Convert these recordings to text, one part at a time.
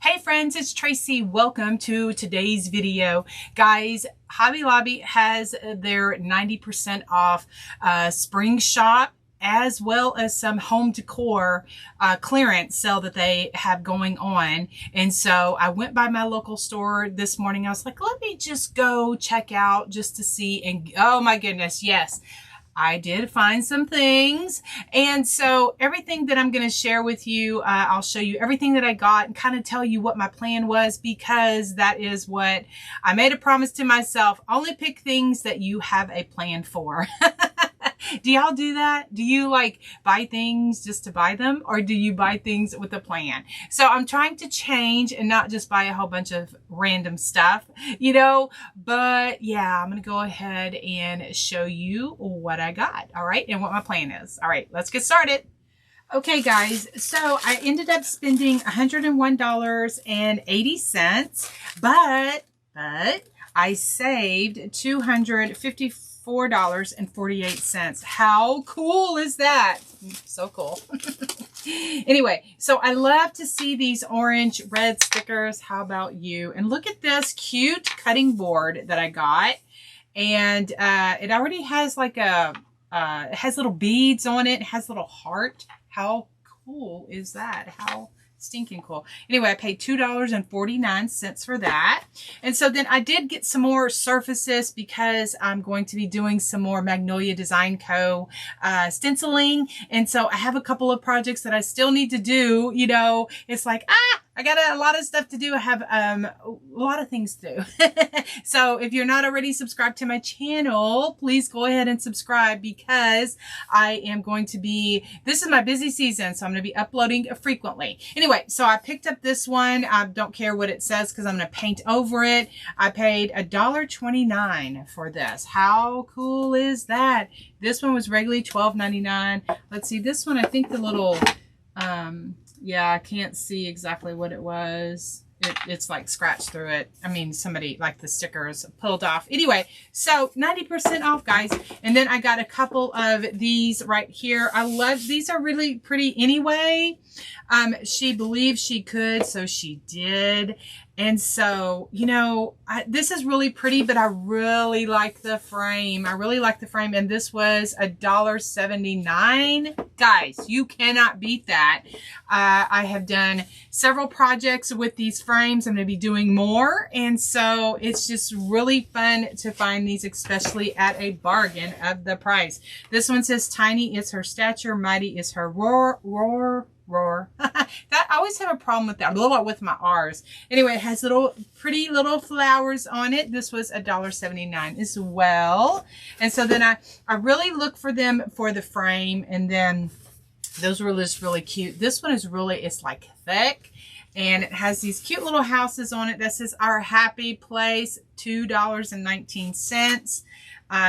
Hey friends, it's Tracy. Welcome to today's video. Guys, Hobby Lobby has their 90% off spring shop, as well as some home decor clearance sale that they have going on. And so I went by my local store this morning. I was like, let me just go check out just to see. And oh my goodness, yes, I did find some things. And so everything that I'm going to share with you, I'll show you everything that I got and kind of tell you what my plan was, because that is what I made a promise to myself. Only pick things that you have a plan for. Do y'all do that? Do you like buy things just to buy them, or do you buy things with a plan? So I'm trying to change and not just buy a whole bunch of random stuff, you know, but yeah, I'm going to go ahead and show you what I got. All right. And what my plan is. All right, let's get started. Okay, guys, so I ended up spending $101.80, but I saved $254.48. How cool is that? So cool. Anyway, so I love to see these orange red stickers. How about you? And look at this cute cutting board that I got. And it already has like a, it has little beads on it. It has a little heart. How cool is that? How stinking cool. Anyway, I paid $2.49 for that. And so then I did get some more surfaces because I'm going to be doing some more Magnolia Design Co. Stenciling. And so I have a couple of projects that I still need to do. You know, it's like, I got a lot of stuff to do. I have a lot of things to do. So if you're not already subscribed to my channel, please go ahead and subscribe, because I am going to be, this is my busy season, so I'm going to be uploading frequently. Anyway, so I picked up this one. I don't care what it says because I'm going to paint over it. I paid $1.29 for this. How cool is that? This one was regularly $12.99. Let's see, this one, I think the little, yeah, I can't see exactly what it was. It's like scratched through it. I mean, somebody, like the stickers pulled off. Anyway, so 90% off, guys. And then I got a couple of these right here. I love, these are really pretty anyway. She believed she could, so she did. And so, you know, this is really pretty, but I really like the frame. I really like the frame. And this was $1.79. Guys, you cannot beat that. I have done several projects with these frames. I'm going to be doing more. And so it's just really fun to find these, especially at a bargain of the price. This one says tiny is her stature, mighty is her roar. That, I always have a problem with that, a little with my R's. Anyway, it has little pretty little flowers on it. This was $1.79 as well. And so then I really look for them for the frame, and then those were just really cute. This one is really, it's like thick, and it has these cute little houses on it that says Our Happy Place, $2.19.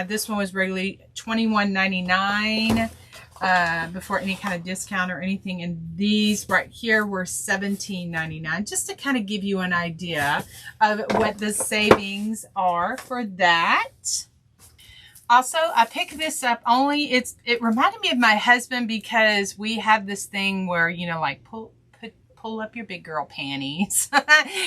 This one was regularly $21.99. Before any kind of discount or anything. And these right here were $17.99, just to kind of give you an idea of what the savings are for that. Also, I picked this up only, it reminded me of my husband, because we have this thing where, you know, like pull up your big girl panties,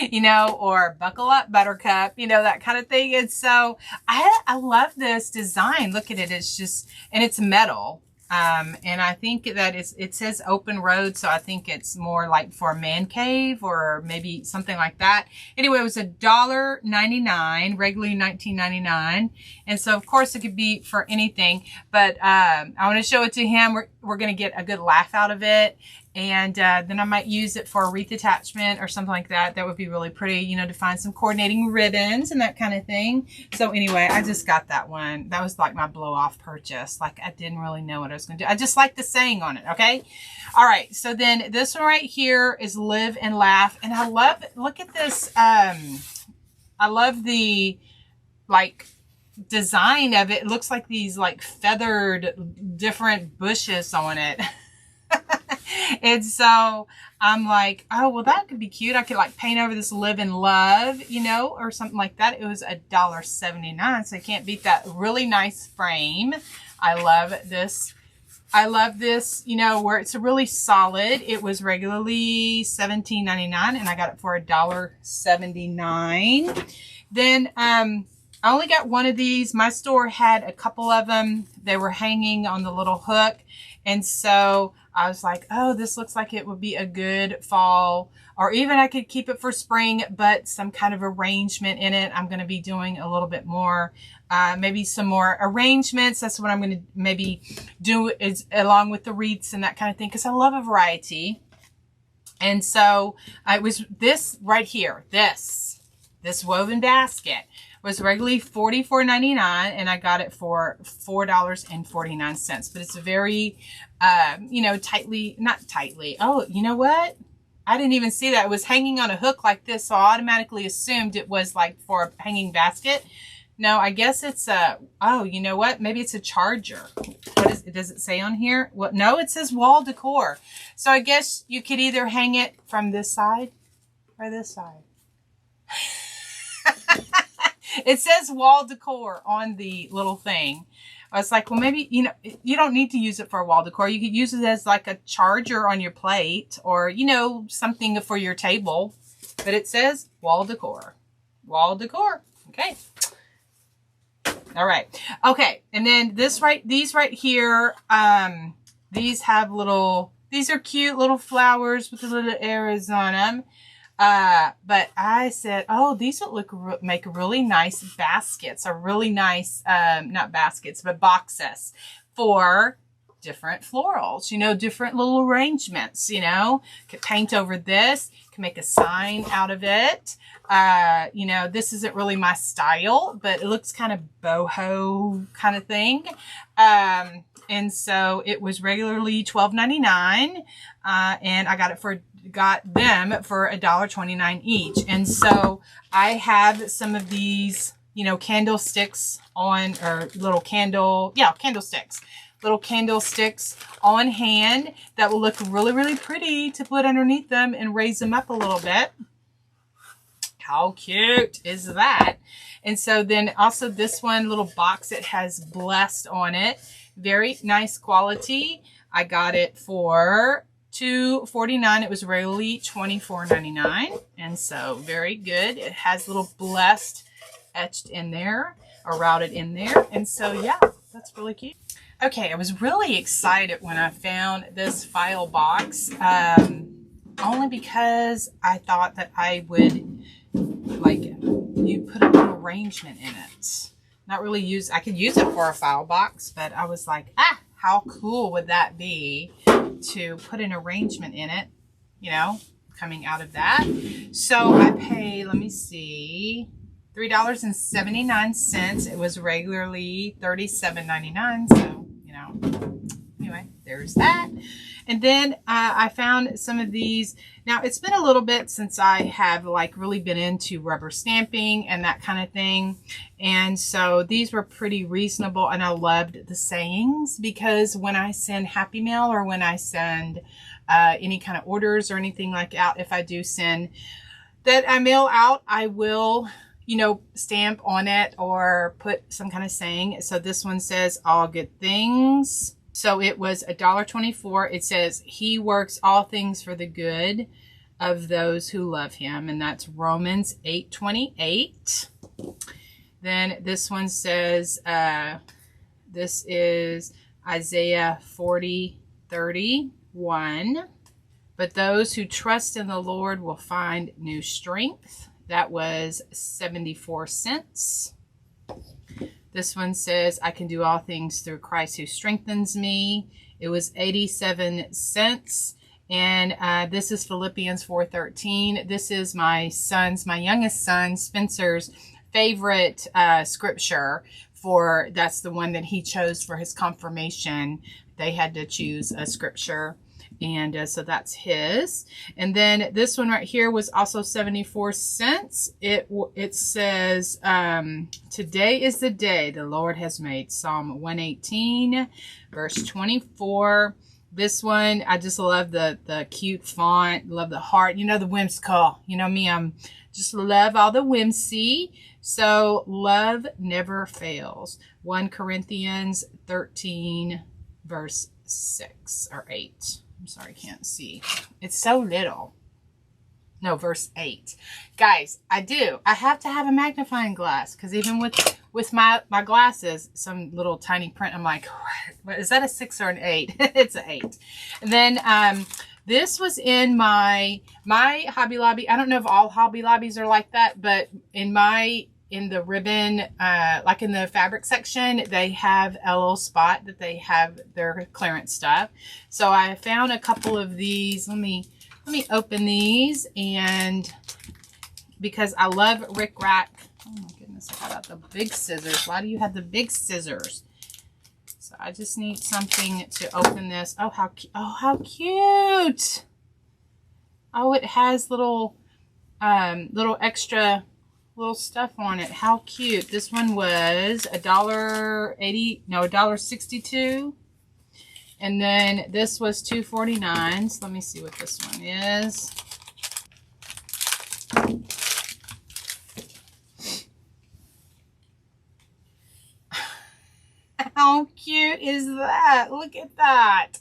you know, or buckle up buttercup, you know, that kind of thing. And so I love this design. Look at it. It's just, and it's metal. And I think that it says open road, so I think it's more like for a man cave or maybe something like that. Anyway, it was $1.99, regularly $19.99. And so, of course, it could be for anything. But I want to show it to him. We're going to get a good laugh out of it. And then I might use it for a wreath attachment or something like that. That would be really pretty, you know, to find some coordinating ribbons and that kind of thing. So anyway, I just got that one. That was like my blow-off purchase. Like, I didn't really know what I was going to do. I just like the saying on it, okay? All right, so then this one right here is Live and Laugh. And I love, look at this. I love the, like, design of it. It looks like these, like, feathered different bushes on it. And so I'm like, oh, well, that could be cute. I could like paint over this Live and Love, you know, or something like that. It was $1.79, so I can't beat that. Really nice frame. I love this I love this, you know, where it's really solid. It was regularly $17.99 and I got it for $1.79. Then I only got one of these. My store had a couple of them. They were hanging on the little hook. And so I was like, oh, this looks like it would be a good fall, or even I could keep it for spring, but some kind of arrangement in it. I'm going to be doing a little bit more, maybe some more arrangements. That's what I'm going to maybe do, is along with the wreaths and that kind of thing, because I love a variety. And so it was this right here, this woven basket was regularly $44.99 and I got it for $4.49. But it's a very, you know, not tightly. Oh, you know what? I didn't even see that. It was hanging on a hook like this, so I automatically assumed it was like for a hanging basket. No, I guess it's a, oh, you know what? Maybe it's a charger. What is it? Does it say on here? Well, no, it says wall decor. So I guess you could either hang it from this side or this side. It says wall decor on the little thing. I was like, well, maybe, you know, you don't need to use it for a wall decor. You could use it as like a charger on your plate, or, you know, something for your table. But it says wall decor. Wall decor. Okay. All right. Okay. And then these right here, these have these are cute little flowers with the little arrows on them. But I said, oh, these would make really nice baskets, or really nice, not baskets, but boxes for different florals, you know, different little arrangements, you know, could paint over this, can make a sign out of it. You know, this isn't really my style, but it looks kind of boho kind of thing. And so it was regularly $12.99, and I got them for $1.29 each. And so I have some of these, you know, candlesticks on, or candlesticks on hand that will look really, really pretty to put underneath them and raise them up a little bit. How cute is that? And so then also this one little box, it has blessed on it. Very nice quality. I got it for $2.49. It was really $24.99. And so very good. It has little blessed etched in there, or routed in there. And so yeah, that's really cute. Okay, I was really excited when I found this file box, only because I thought that I would, like, you put a little arrangement in it. Not really I could use it for a file box, but I was like, how cool would that be to put an arrangement in it, you know, coming out of that. So I paid, let me see, $3.79. It was regularly $37.99. So, you know, anyway, there's that. And then I found some of these. Now, it's been a little bit since I have like really been into rubber stamping and that kind of thing. And so these were pretty reasonable, and I loved the sayings, because when I send Happy Mail, or when I send any kind of orders or anything like that, if I do send that I mail out, I will, you know, stamp on it or put some kind of saying. So this one says all good things. So it was $1.24. It says he works all things for the good of those who love him. And that's Romans 8:28. Then this one says, this is Isaiah 40:31. But those who trust in the Lord will find new strength. That was 74 cents. This one says, I can do all things through Christ who strengthens me. It was 87 cents. And this is Philippians 4:13. This is my youngest son, Spencer's favorite scripture that's the one that he chose for his confirmation. They had to choose a scripture. And so that's his. And then this one right here was also 74 cents. It says, today is the day the Lord has made. Psalm 118, verse 24. This one, I just love the cute font. Love the heart. You know, the whimsical. You know me, I'm just love all the whimsy. So love never fails. 1 Corinthians 13, verse 6 or 8. I'm sorry, I can't see. It's so little. No, verse 8. Guys, I have to have a magnifying glass, because even with my glasses, some little tiny print, I'm like, what is that, a 6 or an 8? It's an 8. And then this was in my Hobby Lobby. I don't know if all Hobby Lobbies are like that, but in the ribbon, like in the fabric section, they have a little spot that they have their clearance stuff. So I found a couple of these. Let me open these, and because I love rickrack. Oh my goodness, I got out the big scissors. Why do you have the big scissors? So I just need something to open this. Oh, how cute. Oh, it has little extra little stuff on it. How cute. This one was $1.80, no, $1.62. And then this was $2.49. So let me see what this one is. How cute is that? Look at that.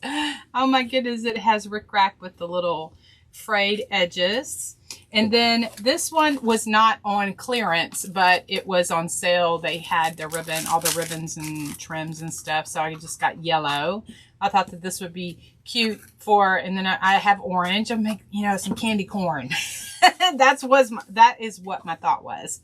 Oh my goodness, it has rickrack with the little frayed edges. And then this one was not on clearance, but it was on sale. They had the ribbon, all the ribbons and trims and stuff. So I just got yellow. I thought that this would be cute for, and then I have orange. I'll make, some candy corn. That is what my thought was.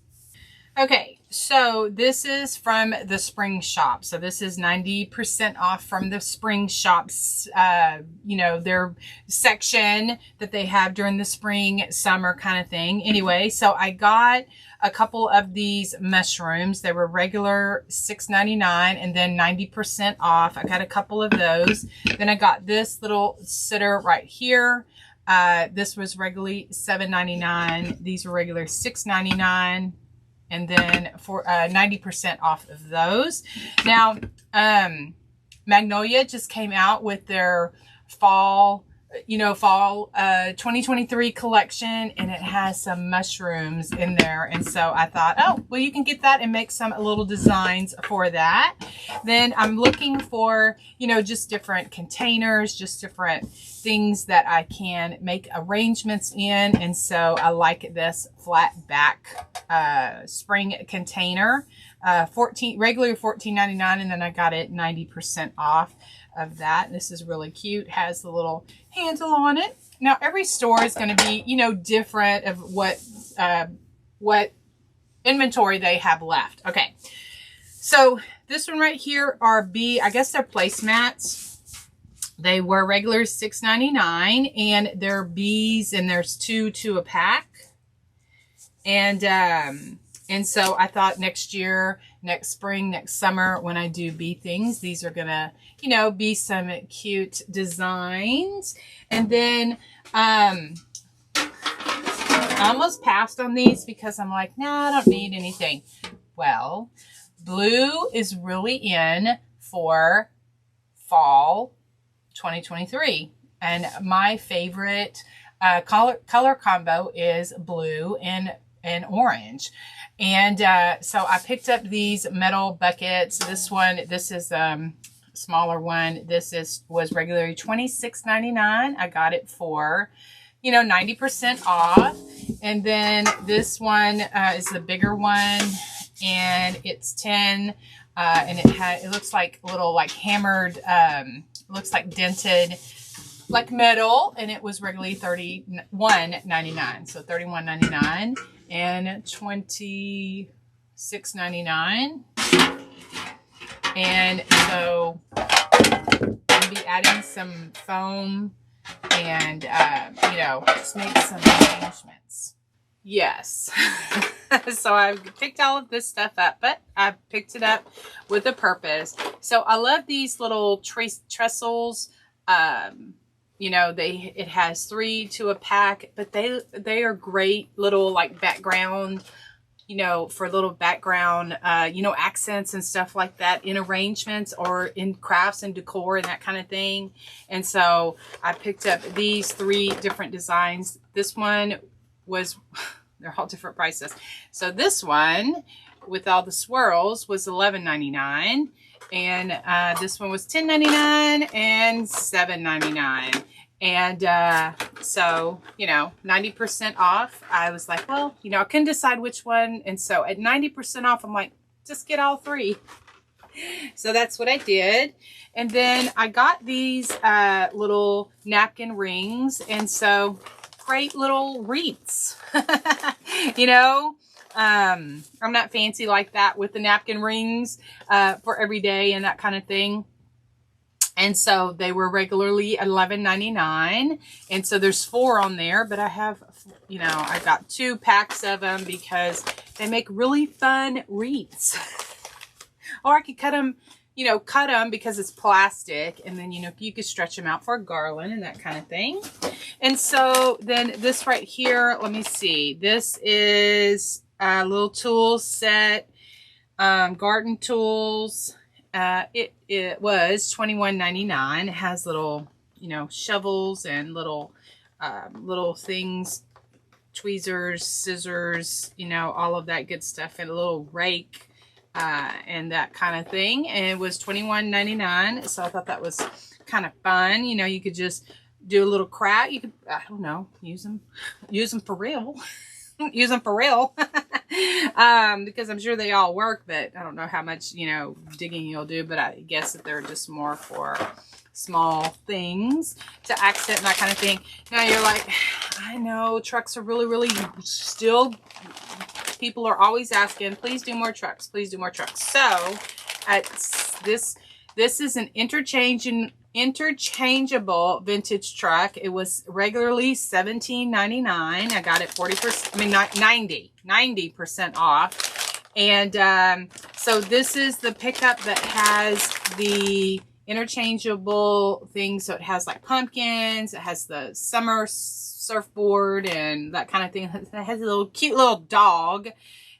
Okay, so this is from the spring shop. So this is 90% off from the spring shops, their section that they have during the spring, summer kind of thing. Anyway, so I got a couple of these mushrooms. They were regular $6.99 and then 90% off. I got a couple of those. Then I got this little sitter right here. This was regularly $7.99. These were regular $6.99. And then for 90% off of those. Now, Magnolia just came out with their fall 2023 collection, and it has some mushrooms in there. And so I thought, oh, well, you can get that and make some little designs for that. Then I'm looking for, just different containers, just different things that I can make arrangements in. And so I like this flat back spring container, regular $14.99, and then I got it 90% off of that. This is really cute. Has the little handle on it. Now every store is going to be, different of what inventory they have left. Okay. So this one right here are I guess they're placemats. They were regular $6.99, and they're bees, and there's 2 to a pack. And so I thought next year, next spring, next summer, when I do bee things, these are gonna, be some cute designs. And then I almost passed on these because I'm like, nah, I don't need anything. Well, blue is really in for fall 2023. And my favorite color combo is blue and orange. And so I picked up these metal buckets. This is smaller one. Was regularly $26.99. I got it for 90% off. And then this one is the bigger one, and it's 10, and it looks like little hammered, looks like dented like metal, and it was regularly $31.99. So $31.99 and $26.99. And so I'll be adding some foam and, just make some arrangements. Yes. So I picked all of this stuff up, but I picked it up with a purpose. So I love these little trestles. It has 3 to a pack, but they are great little background, for little background, accents and stuff like that in arrangements or in crafts and decor and that kind of thing. And so I picked up these 3 different designs. This one was, they're all different prices. So this one with all the swirls was $11.99. And this one was $10.99 and $7.99. And so, you know, 90% off. I was like, well, you know, I couldn't decide which one. And so at 90% off, I'm like, just get all three. So that's what I did. And then I got these little napkin rings. And so great little wreaths. You know, I'm not fancy like that with the napkin rings for every day and that kind of thing. And so they were regularly $11.99. And so there's 4 on there, but I have, you know, I got 2 packs of them because they make really fun wreaths. Or I could cut them, you know, cut them because it's plastic. And then, you know, you could stretch them out for a garland and that kind of thing. And so then this right here, let me see. This is a little tool set, garden tools. It was $21.99. It has little, you know, shovels and little things, tweezers, scissors, you know, all of that good stuff, and a little rake, and that kind of thing. And it was $21.99. So I thought that was kind of fun. You know, you could just do a little craft. You could, I don't know, use them for real. Use them for real. Because I'm sure they all work, but I don't know how much, you know, digging you'll do, but I guess that they're just more for small things to accent and that kind of thing. Now you're like, I know trucks are really still, people are always asking, please do more trucks, please do more trucks. So this is an interchangeable vintage truck. It was regularly $17.99. I got it 90% off. And so this is the pickup that has the interchangeable things. So it has like pumpkins, it has the summer surfboard and that kind of thing. It has a little cute little dog,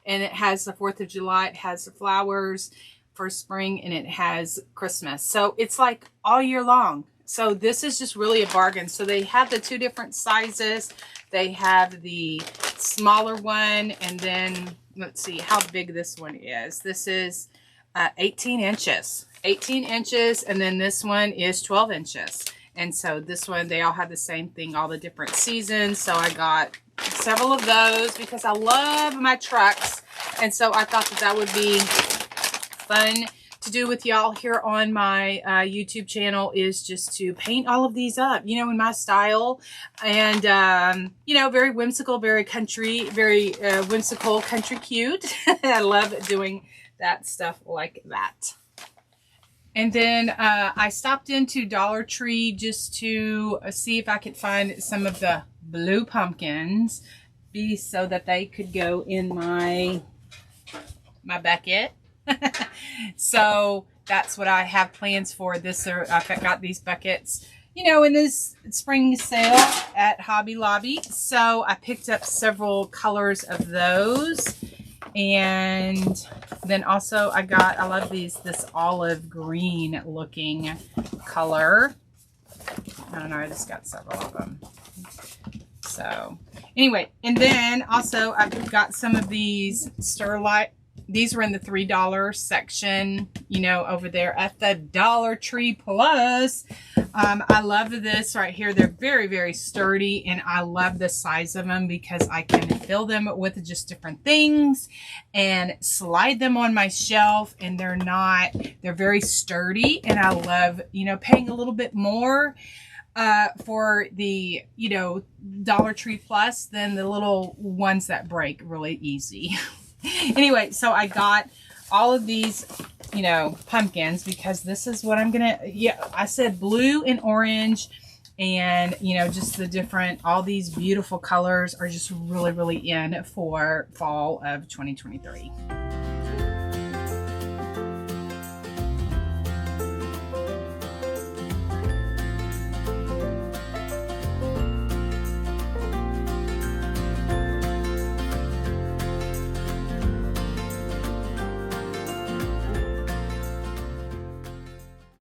and it has the 4th of July. It has the flowers for spring, and it has Christmas. So it's like all year long. So this is just really a bargain. So they have the 2 different sizes. They have the smaller one, and then let's see how big this one is. This is 18 inches. 18 inches, and then this one is 12 inches. And so this one, they all have the same thing, all the different seasons. So I got several of those because I love my trucks. And so I thought that that would be fun to do with y'all here on my YouTube channel, is just to paint all of these up, you know, in my style. And, you know, very whimsical, very country, very whimsical, country cute. I love doing that stuff like that. And then I stopped into Dollar Tree just to see if I could find some of the blue pumpkins, so that they could go in my bucket. So that's what I have plans for this. I've got these buckets, you know, in this spring sale at Hobby Lobby. So I picked up several colors of those. And then also I love this olive green looking color. I don't know, I just got several of them. So anyway, and then also I've got some of these Sterlite. These were in the $3 section, you know, over there at the Dollar Tree Plus. I love this right here. They're very sturdy, and I love the size of them because I can fill them with just different things and slide them on my shelf, and they're very sturdy, and I love, you know, paying a little bit more for the, you know, Dollar Tree Plus than the little ones that break really easy. Anyway, so I got all of these, you know, pumpkins because this is what I'm gonna, yeah, I said blue and orange, and, you know, just the different, all these beautiful colors are just really in for fall of 2023.